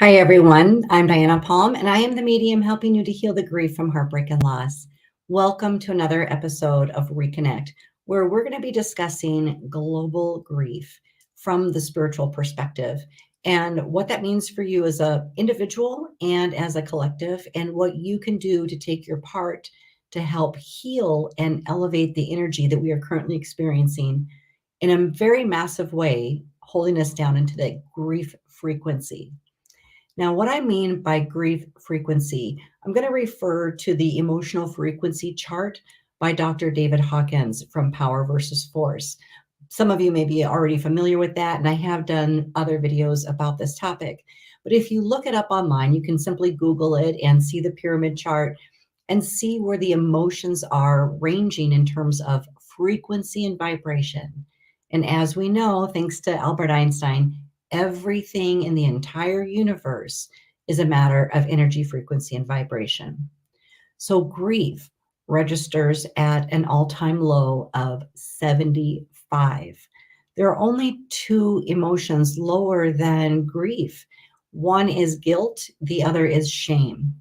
Hi, everyone. I'm Diana Palm, and I am the medium helping you to heal the grief from heartbreak and loss. Welcome to another episode of Reconnect, where we're going to be discussing global grief from the spiritual perspective and what that means for you as an individual and as a collective, and what you can do to take your part to help heal and elevate the energy that we are currently experiencing in a very massive way, holding us down into the grief frequency. Now, what I mean by grief frequency, I'm going to refer to the emotional frequency chart by Dr. David Hawkins from Power versus Force. Some of you may be already familiar with that, and I have done other videos about this topic. But if you look it up online, you can simply Google it and see the pyramid chart and see where the emotions are ranging in terms of frequency and vibration. And as we know, thanks to Albert Einstein, everything in the entire universe is a matter of energy, frequency, and vibration. So grief registers at an all-time low of 75. There are only two emotions lower than grief. One is guilt, the other is shame.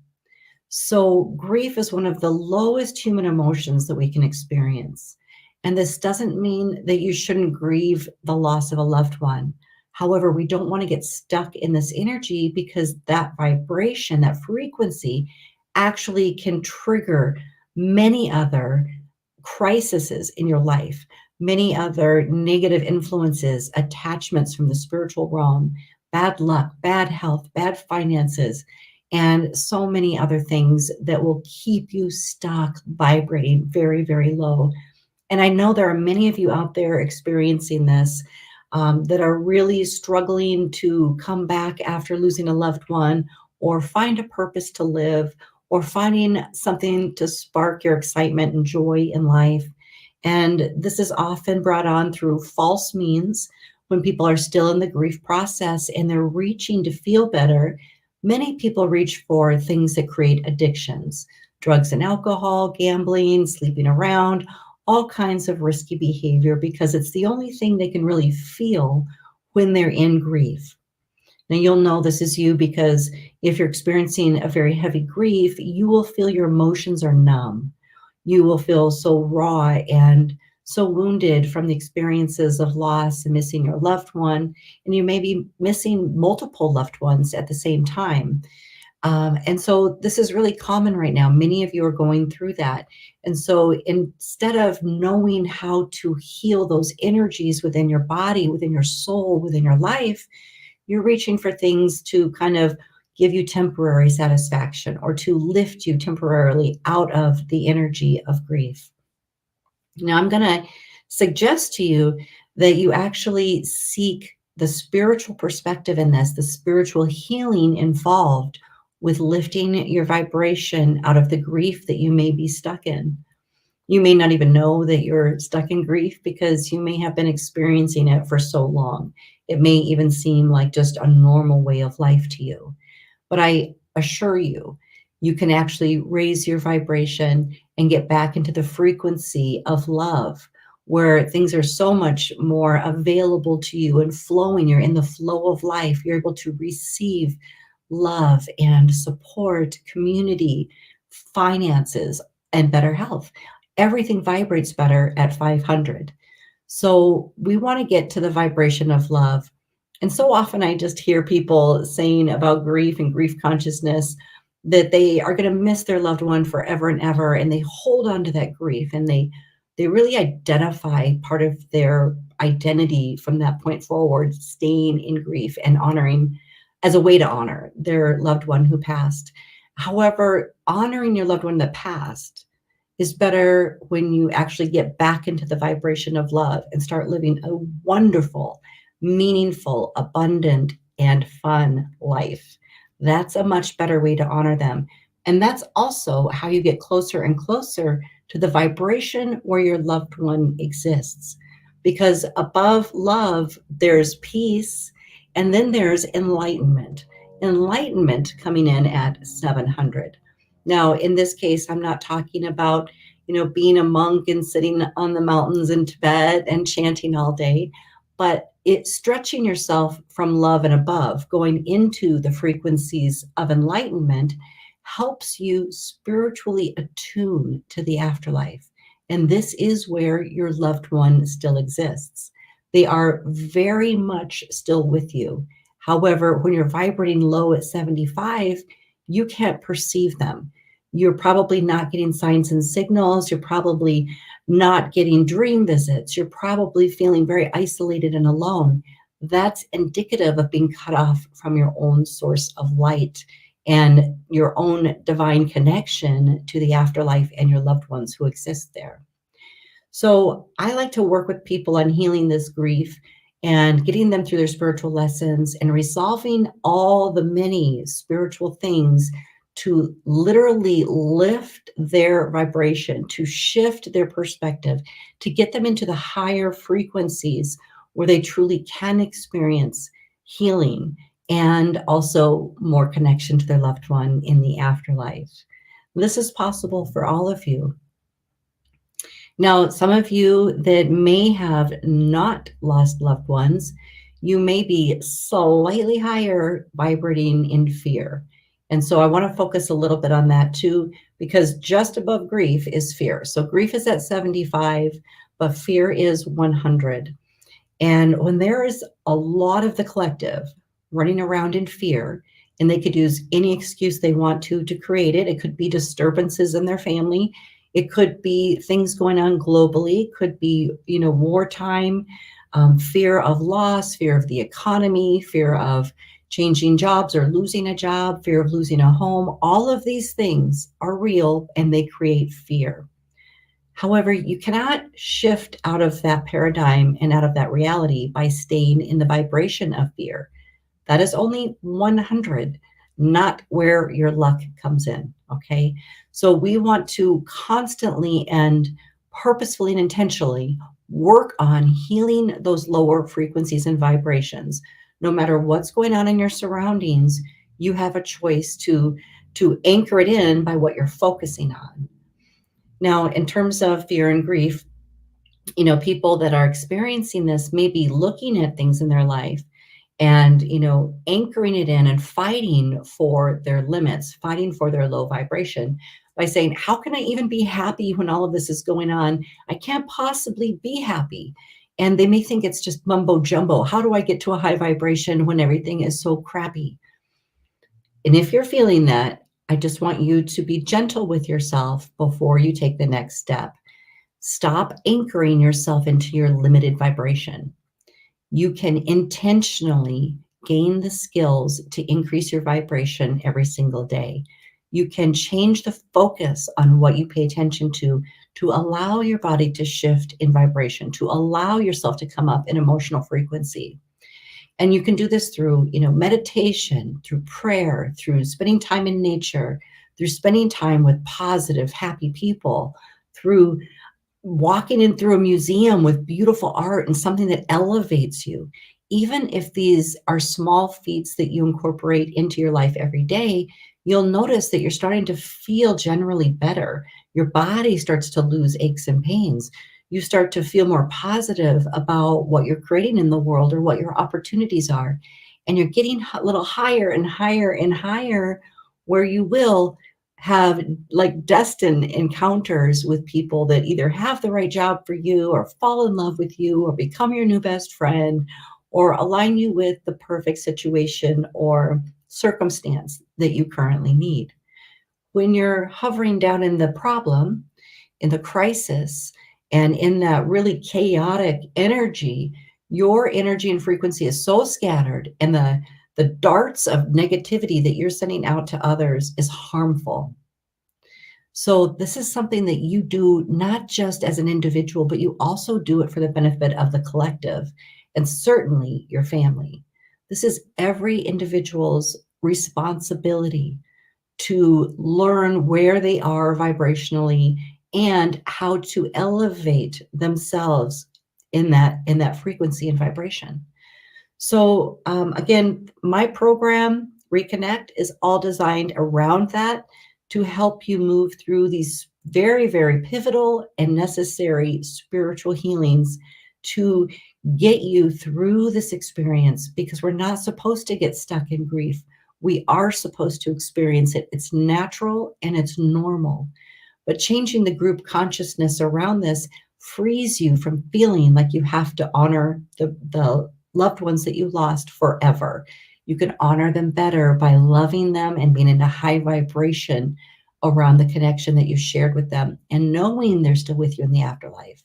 So grief is one of the lowest human emotions that we can experience. And this doesn't mean that you shouldn't grieve the loss of a loved one. However, we don't want to get stuck in this energy because that vibration, that frequency actually can trigger many other crises in your life, many other negative influences, attachments from the spiritual realm, bad luck, bad health, bad finances, and so many other things that will keep you stuck vibrating very, very low. And I know there are many of you out there experiencing this that are really struggling to come back after losing a loved one, or find a purpose to live, or finding something to spark your excitement and joy in life. And this is often brought on through false means when people are still in the grief process and they're reaching to feel better. Many people reach for things that create addictions, drugs and alcohol, gambling, sleeping around, all kinds of risky behavior, because it's the only thing they can really feel when they're in grief. Now, you'll know this is you because if you're experiencing a very heavy grief, you will feel your emotions are numb. You will feel so raw and so wounded from the experiences of loss and missing your loved one. And you may be missing multiple loved ones at the same time. And so this is really common right now. Many of you are going through that. And so instead of knowing how to heal those energies within your body, within your soul, within your life, you're reaching for things to kind of give you temporary satisfaction or to lift you temporarily out of the energy of grief. Now, I'm going to suggest to you that you actually seek the spiritual perspective in this, the spiritual healing involved with lifting your vibration out of the grief that you may be stuck in. You may not even know that you're stuck in grief because you may have been experiencing it for so long. It may even seem like just a normal way of life to you. But I assure you, you can actually raise your vibration and get back into the frequency of love, where things are so much more available to you and flowing. You're in the flow of life. You're able to receive love and support, community, finances, and better health. Everything vibrates better at 500. So we want to get to the vibration of love. And so often I just hear people saying about grief and grief consciousness that they are going to miss their loved one forever and ever, and they hold on to that grief, and they really identify part of their identity from that point forward, staying in grief and honoring as a way to honor their loved one who passed. However, honoring your loved one that passed is better when you actually get back into the vibration of love and start living a wonderful, meaningful, abundant, and fun life. That's a much better way to honor them. And that's also how you get closer and closer to the vibration where your loved one exists. Because above love, there's peace, and then there's enlightenment. Enlightenment coming in at 700. Now, in this case, I'm not talking about, being a monk and sitting on the mountains in Tibet and chanting all day, but it's stretching yourself from love and above, going into the frequencies of enlightenment, helps you spiritually attune to the afterlife. And this is where your loved one still exists. They are very much still with you. However, when you're vibrating low at 75, you can't perceive them. You're probably not getting signs and signals. You're probably not getting dream visits. You're probably feeling very isolated and alone. That's indicative of being cut off from your own source of light and your own divine connection to the afterlife and your loved ones who exist there. So I like to work with people on healing this grief and getting them through their spiritual lessons and resolving all the many spiritual things to literally lift their vibration, to shift their perspective, to get them into the higher frequencies where they truly can experience healing and also more connection to their loved one in the afterlife. This is possible for all of you. Now, some of you that may have not lost loved ones, you may be slightly higher vibrating in fear. And so I want to focus a little bit on that too, because just above grief is fear. So grief is at 75, but fear is 100. And when there is a lot of the collective running around in fear, and they could use any excuse they want to create it. It could be disturbances in their family. It could be things going on globally. It could be, wartime, fear of loss, fear of the economy, fear of changing jobs or losing a job, fear of losing a home. All of these things are real and they create fear. However, you cannot shift out of that paradigm and out of that reality by staying in the vibration of fear. That is only 100, not where your luck comes in, okay? So we want to constantly and purposefully and intentionally work on healing those lower frequencies and vibrations. No matter what's going on in your surroundings, you have a choice to anchor it in by what you're focusing on. Now, in terms of fear and grief, people that are experiencing this may be looking at things in their life and anchoring it in and fighting for their limits, fighting for their low vibration by saying, how can I even be happy when all of this is going on? I can't possibly be happy. And they may think it's just mumbo jumbo. How do I get to a high vibration when everything is so crappy? And if you're feeling that, I just want you to be gentle with yourself before you take the next step. Stop anchoring yourself into your limited vibration. You can intentionally gain the skills to increase your vibration every single day. You can change the focus on what you pay attention to allow your body to shift in vibration, to allow yourself to come up in emotional frequency. And you can do this through, meditation, through prayer, through spending time in nature, through spending time with positive, happy people, through walking in through a museum with beautiful art and something that elevates you. Even if these are small feats that you incorporate into your life every day, you'll notice that you're starting to feel generally better. Your body starts to lose aches and pains. You start to feel more positive about what you're creating in the world or what your opportunities are. And you're getting a little higher and higher and higher, where you will have like destined encounters with people that either have the right job for you or fall in love with you or become your new best friend or align you with the perfect situation or circumstance that you currently need. When you're hovering down in the problem, in the crisis, and in that really chaotic energy, your energy and frequency is so scattered, and the darts of negativity that you're sending out to others is harmful. So this is something that you do not just as an individual, but you also do it for the benefit of the collective and certainly your family. This is every individual's responsibility to learn where they are vibrationally and how to elevate themselves in that frequency and vibration. So again, my program, Reconnect, is all designed around that to help you move through these very, very pivotal and necessary spiritual healings to get you through this experience, because we're not supposed to get stuck in grief. We are supposed to experience it. It's natural and it's normal. But changing the group consciousness around this frees you from feeling like you have to honor the loved ones that you lost forever. You can honor them better by loving them and being in a high vibration around the connection that you shared with them, and knowing they're still with you in the afterlife,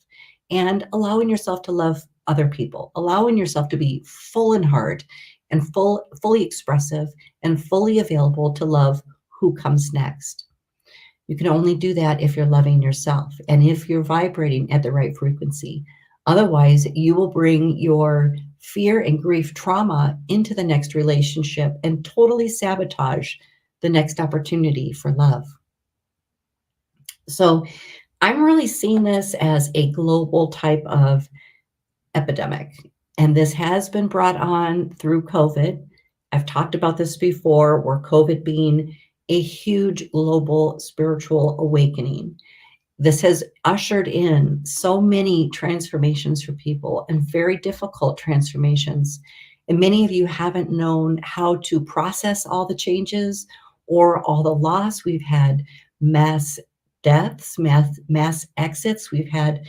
and allowing yourself to love other people, allowing yourself to be full in heart and fully expressive and fully available to love who comes next. You can only do that if you're loving yourself and if you're vibrating at the right frequency. Otherwise, you will bring your fear and grief trauma into the next relationship and totally sabotage the next opportunity for love. So I'm really seeing this as a global type of epidemic. And this has been brought on through COVID. I've talked about this before, where COVID being a huge global spiritual awakening. This has ushered in so many transformations for people, and very difficult transformations. And many of you haven't known how to process all the changes or all the loss. We've had mass deaths, mass exits. We've had,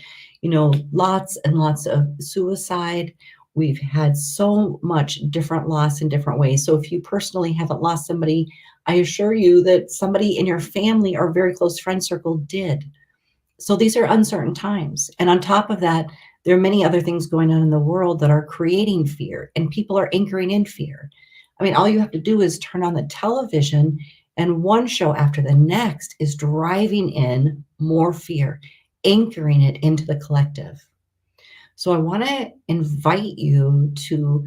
lots and lots of suicide. We've had so much different loss in different ways. So if you personally haven't lost somebody, I assure you that somebody in your family or very close friend circle did. So these are uncertain times. And on top of that, there are many other things going on in the world that are creating fear, and people are anchoring in fear. I mean, all you have to do is turn on the television, and one show after the next is driving in more fear, anchoring it into the collective. So I want to invite you to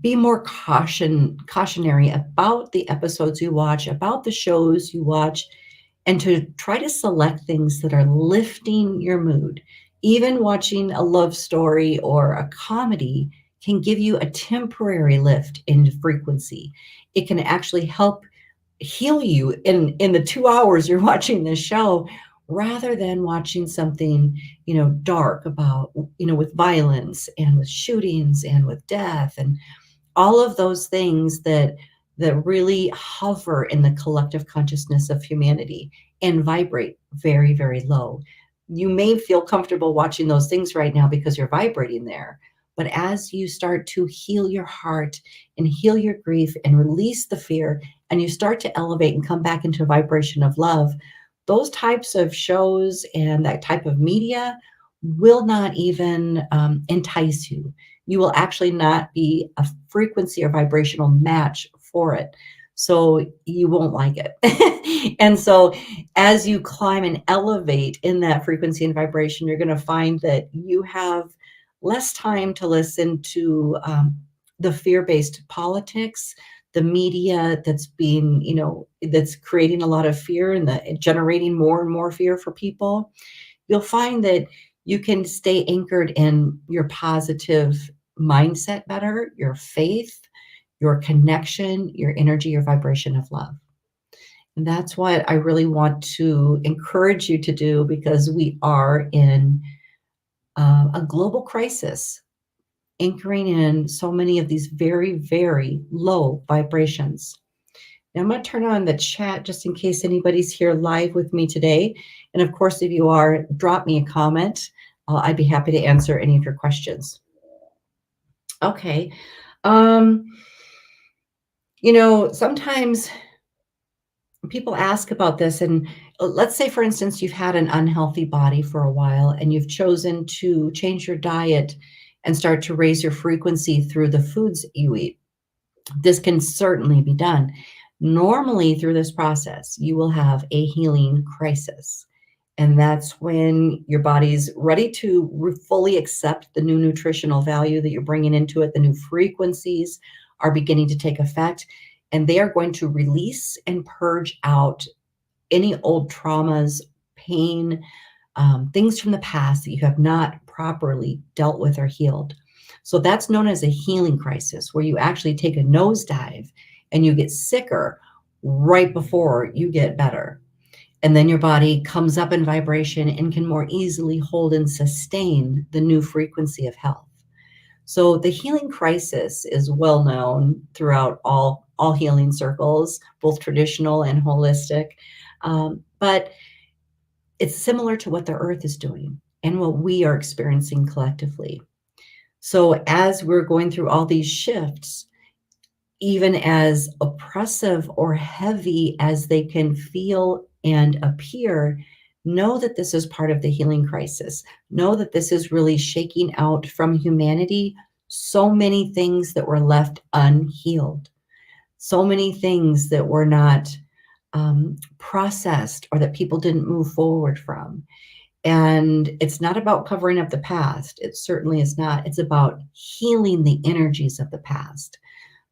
be more cautionary about the episodes you watch, about the shows you watch, and to try to select things that are lifting your mood. Even watching a love story or a comedy can give you a temporary lift in frequency. It can actually help heal you in the 2 hours you're watching this show, rather than watching something, dark about, with violence and with shootings and with death and all of those things that really hover in the collective consciousness of humanity and vibrate very, very low. You may feel comfortable watching those things right now because you're vibrating there. But as you start to heal your heart and heal your grief and release the fear, and you start to elevate and come back into a vibration of love, those types of shows and that type of media will not even entice you. You will actually not be a frequency or vibrational match for it. So you won't like it. And so as you climb and elevate in that frequency and vibration, you're going to find that you have less time to listen to the fear-based politics, the media that's being, that's creating a lot of fear and generating more and more fear for people. You'll find that you can stay anchored in your positive mindset better, your faith, your connection, your energy, your vibration of love. And that's what I really want to encourage you to do, because we are in a global crisis, anchoring in so many of these very, very low vibrations. Now I'm going to turn on the chat just in case anybody's here live with me today. And of course, if you are, drop me a comment. I'd be happy to answer any of your questions. Okay. Sometimes people ask about this, and let's say, for instance, you've had an unhealthy body for a while and you've chosen to change your diet and start to raise your frequency through the foods you eat. This can certainly be done. Normally, through this process, you will have a healing crisis. And that's when your body's ready to fully accept the new nutritional value that you're bringing into it. The new frequencies are beginning to take effect, and they are going to release and purge out any old traumas, pain, things from the past that you have not properly dealt with or healed. So that's known as a healing crisis, where you actually take a nosedive and you get sicker right before you get better. And then your body comes up in vibration and can more easily hold and sustain the new frequency of health. So the healing crisis is well known throughout all healing circles, both traditional and holistic. But it's similar to what the earth is doing and what we are experiencing collectively. So as we're going through all these shifts, even as oppressive or heavy as they can feel and appear, know that this is part of the healing crisis. Know that this is really shaking out from humanity so many things that were left unhealed, so many things that were not processed or that people didn't move forward from. And it's not about covering up the past. It certainly is not. It's about healing the energies of the past.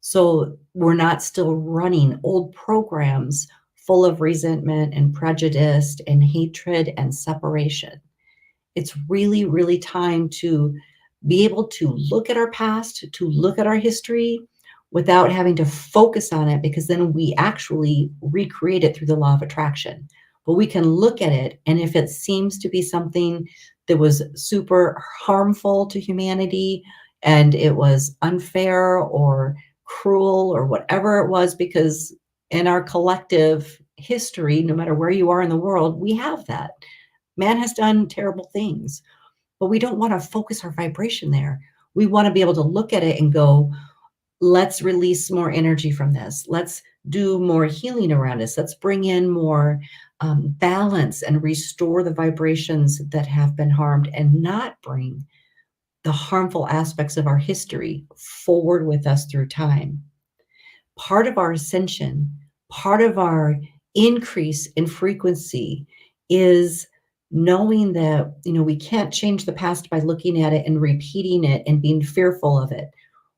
So we're not still running old programs full of resentment and prejudice and hatred and separation. It's really, really time to be able to look at our past, to look at our history without having to focus on it, because then we actually recreate it through the law of attraction. But we can look at it, and if it seems to be something that was super harmful to humanity and it was unfair or cruel or whatever it was, because in our collective history, no matter where you are in the world, we have that. Man has done terrible things, but we don't want to focus our vibration there. We want to be able to look at it and go, let's release more energy from this. Let's do more healing around us. Let's bring in more balance and restore the vibrations that have been harmed and not bring the harmful aspects of our history forward with us through time. Part of our ascension, part of our increase in frequency is knowing that, we can't change the past by looking at it and repeating it and being fearful of it.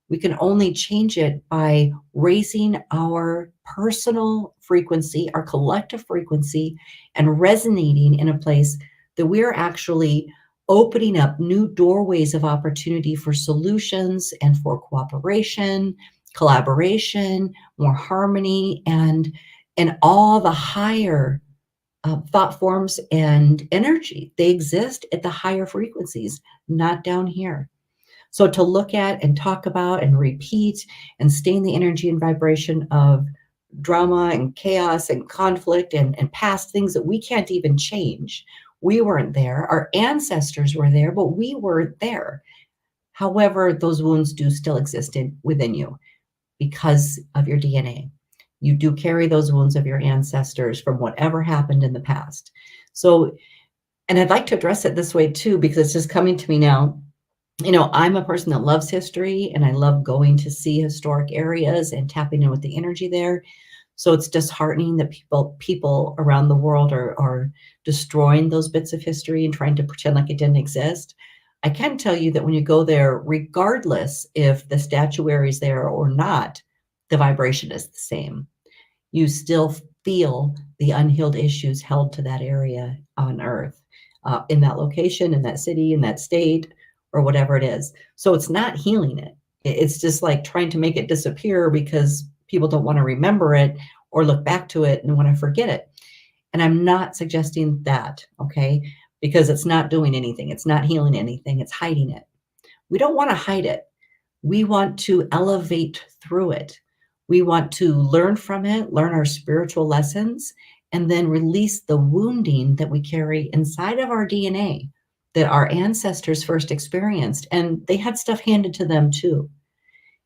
We can only change it by raising our personal frequency, our collective frequency, and resonating in a place that we're actually opening up new doorways of opportunity for solutions and for cooperation, collaboration, more harmony, and all the higher thought forms and energy. They exist at the higher frequencies, not down here. So to look at and talk about and repeat and stay in the energy and vibration of drama and chaos and conflict and past things that we can't even change. We weren't there. Our ancestors were there, but we weren't there. However, those wounds do still exist within you because of your DNA. You do carry those wounds of your ancestors from whatever happened in the past. So, and I'd like to address it this way too, because it's just coming to me now. I'm a person that loves history and I love going to see historic areas and tapping in with the energy there. So it's disheartening that people around the world are destroying those bits of history and trying to pretend like it didn't exist. I can tell you that when you go there, regardless if the statuary is there or not, the vibration is the same. You still feel the unhealed issues held to that area on Earth, in that location, in that city, in that state, or whatever it is. So it's not healing it. It's just like trying to make it disappear because people don't want to remember it or look back to it and want to forget it. And I'm not suggesting that, okay? Because it's not doing anything. It's not healing anything. It's hiding it. We don't want to hide it. We want to elevate through it. We want to learn from it, learn our spiritual lessons, and then release the wounding that we carry inside of our DNA that our ancestors first experienced. And they had stuff handed to them too.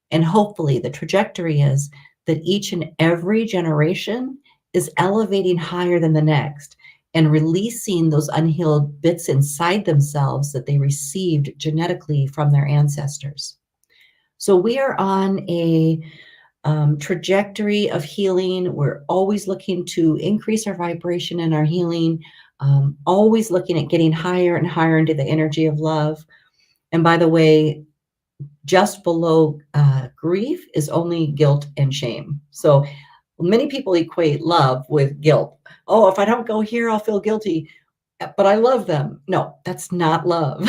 And hopefully the trajectory is that each and every generation is elevating higher than the next and releasing those unhealed bits inside themselves that they received genetically from their ancestors. So we are on a trajectory of healing. We're always looking to increase our vibration and our healing, always looking at getting higher and higher into the energy of love. And by the way, just below grief is only guilt and shame. So many people equate love with guilt. Oh, if I don't go here, I'll feel guilty, but I love them. No, that's not love.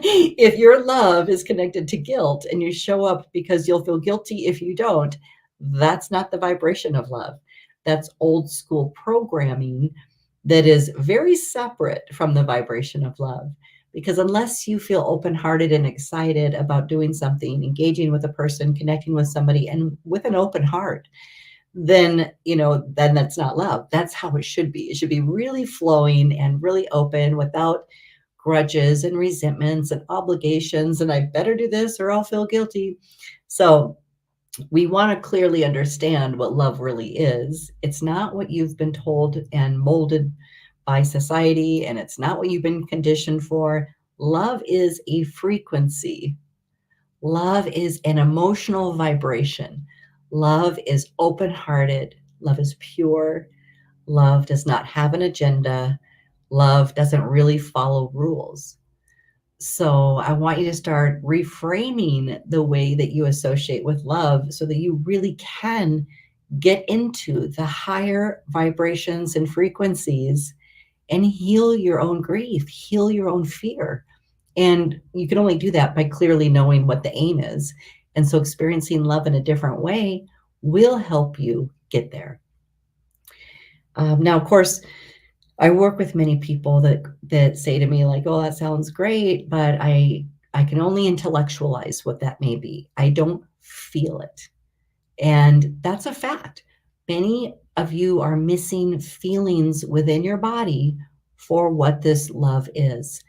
If your love is connected to guilt and you show up because you'll feel guilty if you don't, that's not the vibration of love. That's old school programming that is very separate from the vibration of love. Because unless you feel open-hearted and excited about doing something, engaging with a person, connecting with somebody, and with an open heart, then, then that's not love. That's how it should be. It should be really flowing and really open without grudges and resentments and obligations. And I better do this or I'll feel guilty. So we want to clearly understand what love really is. It's not what you've been told and molded by society, and it's not what you've been conditioned for. Love is a frequency. Love is an emotional vibration. Love is open-hearted. Love is pure. Love does not have an agenda. Love doesn't really follow rules. So I want you to start reframing the way that you associate with love so that you really can get into the higher vibrations and frequencies and heal your own grief, heal your own fear. And you can only do that by clearly knowing what the aim is. And so experiencing love in a different way will help you get there. Now, of course, I work with many people that say to me like, "Oh, that sounds great, but I can only intellectualize what that may be. I don't feel it." And that's a fact. Many of you are missing feelings within your body for what this love is.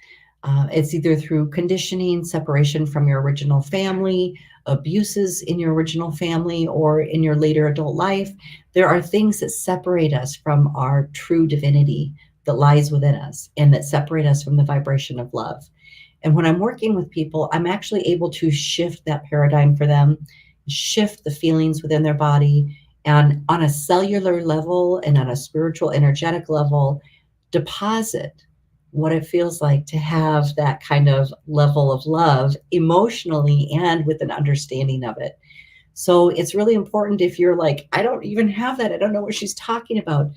It's either through conditioning, separation from your original family, abuses in your original family, or in your later adult life. There are things that separate us from our true divinity that lies within us and that separate us from the vibration of love. And when I'm working with people, I'm actually able to shift that paradigm for them, shift the feelings within their body, and on a cellular level and on a spiritual, energetic level, deposit what it feels like to have that kind of level of love emotionally and with an understanding of it. So it's really important if you're like, "I don't even have that. I don't know what she's talking about."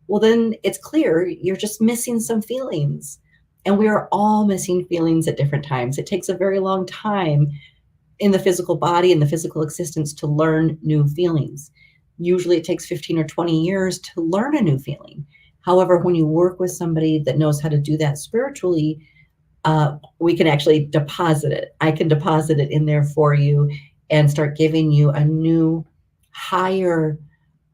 Well, then it's clear you're just missing some feelings. And we are all missing feelings at different times. It takes a very long time in the physical body and the physical existence to learn new feelings. Usually it takes 15 or 20 years to learn a new feeling. However, when you work with somebody that knows how to do that spiritually, we can actually deposit it. I can deposit it in there for you and start giving you a new, higher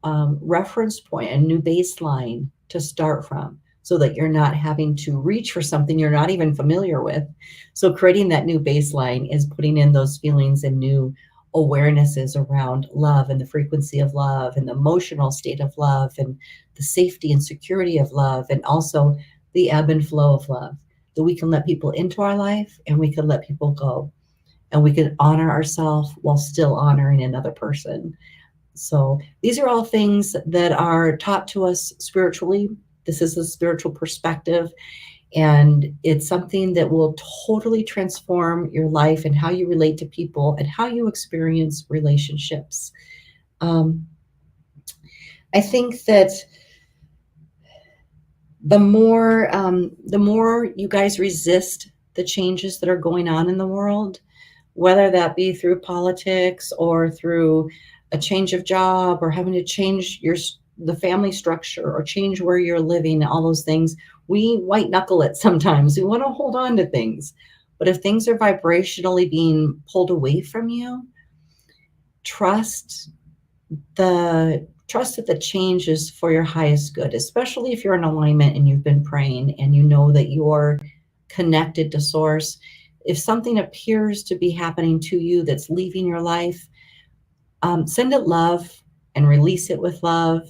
reference point, a new baseline to start from, so that you're not having to reach for something you're not even familiar with. So creating that new baseline is putting in those feelings and new awarenesses around love and the frequency of love and the emotional state of love and the safety and security of love, and also the ebb and flow of love, that we can let people into our life and we can let people go, and we can honor ourselves while still honoring another person. So these are all things that are taught to us spiritually. This is a spiritual perspective, and it's something that will totally transform your life and how you relate to people and how you experience relationships. I think that the more you guys resist the changes that are going on in the world, whether that be through politics or through a change of job or having to change the family structure or change where you're living, all those things, we white knuckle it sometimes. We want to hold on to things. But if things are vibrationally being pulled away from you, trust that the change is for your highest good, especially if you're in alignment and you've been praying and you know that you're connected to source. If something appears to be happening to you that's leaving your life, send it love and release it with love,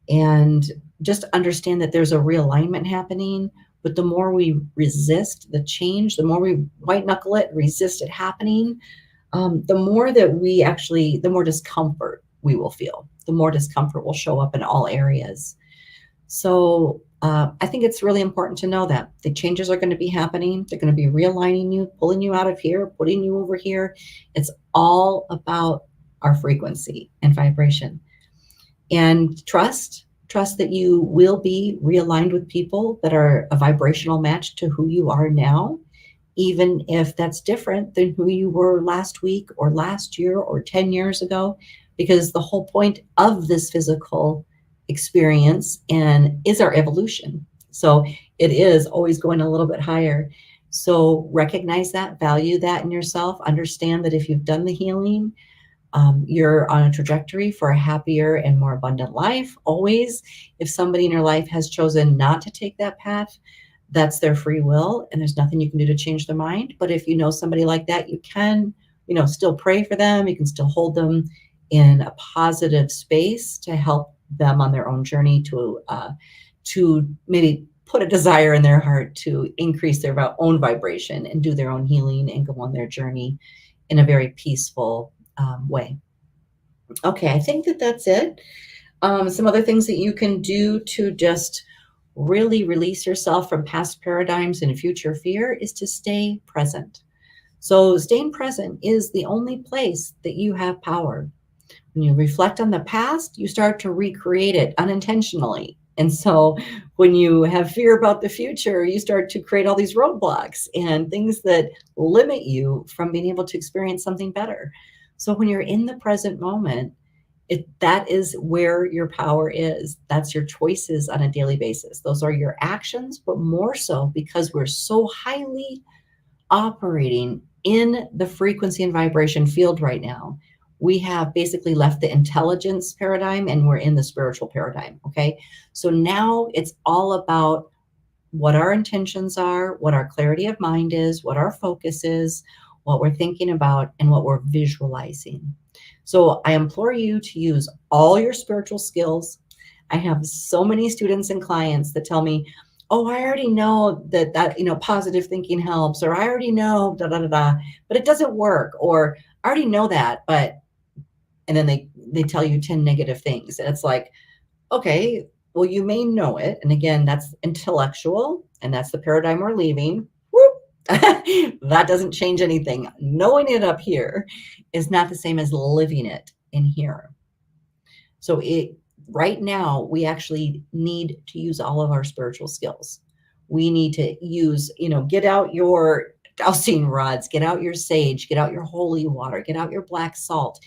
and just understand that there's a realignment happening. But the more we resist the change, the more we white knuckle it, resist it happening, the more discomfort we will feel. The more discomfort will show up in all areas. So I think it's really important to know that the changes are going to be happening. They're going to be realigning you, pulling you out of here, putting you over here. It's all about our frequency and vibration. And trust that you will be realigned with people that are a vibrational match to who you are now, even if that's different than who you were last week or last year or 10 years ago, because the whole point of this physical experience is our evolution. So it is always going a little bit higher. So recognize that, value that in yourself, understand that if you've done the healing, you're on a trajectory for a happier and more abundant life. Always, if somebody in your life has chosen not to take that path, that's their free will, and there's nothing you can do to change their mind. But if you know somebody like that, you can, still pray for them. You can still hold them in a positive space to help them on their own journey to maybe put a desire in their heart to increase their own vibration and do their own healing and go on their journey in a very peaceful way. Okay, I think that's it. Some other things that you can do to just really release yourself from past paradigms and future fear is to stay present. So staying present is the only place that you have power. When you reflect on the past, you start to recreate it unintentionally. And so when you have fear about the future, you start to create all these roadblocks and things that limit you from being able to experience something better. So when you're in the present moment, that is where your power is. That's your choices on a daily basis. Those are your actions, but more so because we're so highly operating in the frequency and vibration field right now. We have basically left the intelligence paradigm and we're in the spiritual paradigm. Okay. So now it's all about what our intentions are, what our clarity of mind is, what our focus is, what we're thinking about, and what we're visualizing. So I implore you to use all your spiritual skills. I have so many students and clients that tell me, oh, I already know that positive thinking helps, or I already know da da da da, but it doesn't work, or I already know that, and then they tell you 10 negative things. And it's like, okay, well, you may know it. And again, that's intellectual, and that's the paradigm we're leaving. Whoop. That doesn't change anything. Knowing it up here is not the same as living it in here. So right now, we actually need to use all of our spiritual skills. We need to use, get out your dowsing rods, get out your sage, get out your holy water, get out your black salt,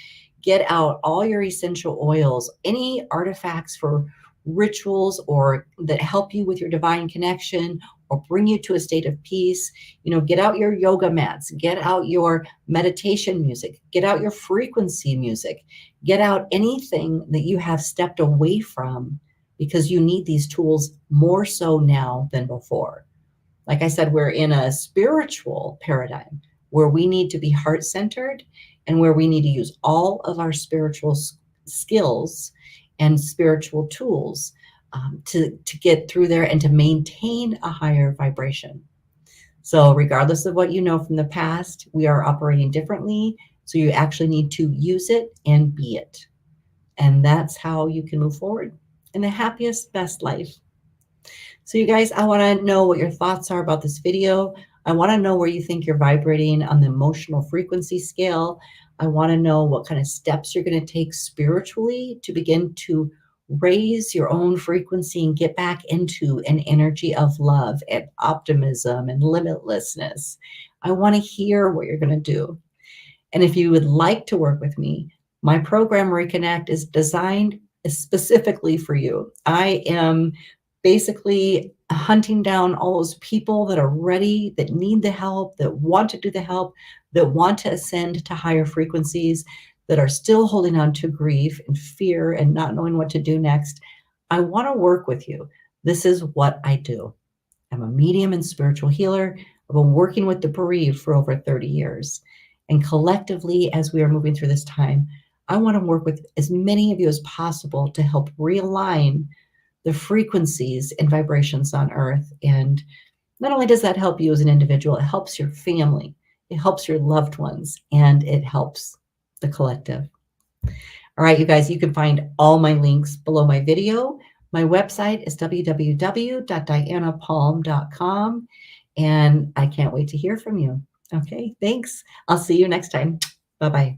get out all your essential oils, any artifacts for rituals or that help you with your divine connection or bring you to a state of peace. Get out your yoga mats, get out your meditation music, get out your frequency music, get out anything that you have stepped away from, because you need these tools more so now than before. Like I said, we're in a spiritual paradigm where we need to be heart-centered and where we need to use all of our spiritual skills and spiritual tools to get through there and to maintain a higher vibration. So regardless of what you know from the past, we are operating differently. So you actually need to use it and be it. And that's how you can move forward in the happiest, best life. So you guys, I want to know what your thoughts are about this video. I want to know where you think you're vibrating on the emotional frequency scale. I want to know what kind of steps you're going to take spiritually to begin to raise your own frequency and get back into an energy of love and optimism and limitlessness. I want to hear what you're going to do. And if you would like to work with me, my program Reconnect is designed specifically for you. I am basically hunting down all those people that are ready, that need the help, that want to do the help, that want to ascend to higher frequencies, that are still holding on to grief and fear and not knowing what to do next. I want to work with you. This is what I do. I'm a medium and spiritual healer. I've been working with the bereaved for over 30 years. And collectively, as we are moving through this time, I want to work with as many of you as possible to help realign the frequencies and vibrations on Earth. And not only does that help you as an individual, it helps your family, it helps your loved ones, and it helps the collective. All right, you guys, you can find all my links below my video. My website is www.dianapalm.com, and I can't wait to hear from you. Okay, thanks. I'll see you next time. Bye-bye.